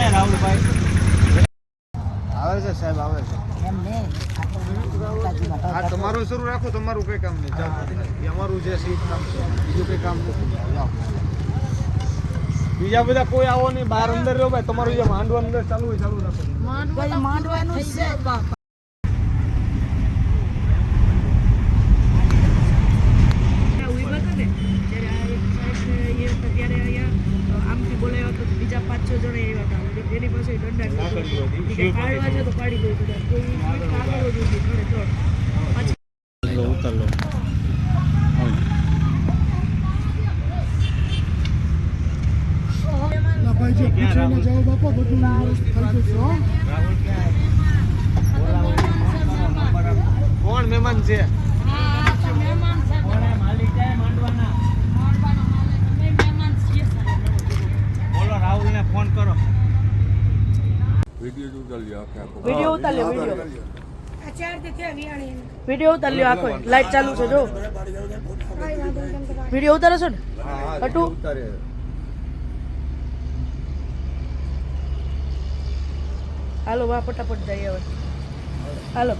કોણ હે રાહુલભાઈ? આવે છે સાહેબ, આવે છે. એમ નહીં આ તમારું શરૂ રાખો, તમારું કઈ કામ નહીં. જાઓ, અમારું જે છે એ કામ છે, બીજું કઈ કામ નથી. જાઓ. બીજા બધા કોઈ આવો નહીં, બહાર અંદર રહ્યો ભાઈ. તમારું જે માંડવા અંદર ચાલુ હોય ચાલુ રાખો. માંડવાનું છે બાપા. બીજા 5-6 જણા એવા હતા એની પાસે દંડા પાડવા છે તો પાડી દઉં બધા કોઈ કાગળો જોઈ ઘરે ત્રણ ઉતર લો. કોણ મહેમાન છે? બોલો રાહુલને ફોન કરો. વિડીયો ઉતાર લ્યો આખે આખો. વિડીયો ઉતાર લ્યો, વિડીયો ઉતાર લ્યો આખો. લાઈટ ચાલુ છે જો. વિડીયો ઉતારો છો ને? અટુ ઉતારે. હાલો વા ફટાફટ જઈએ હવે. હાલો.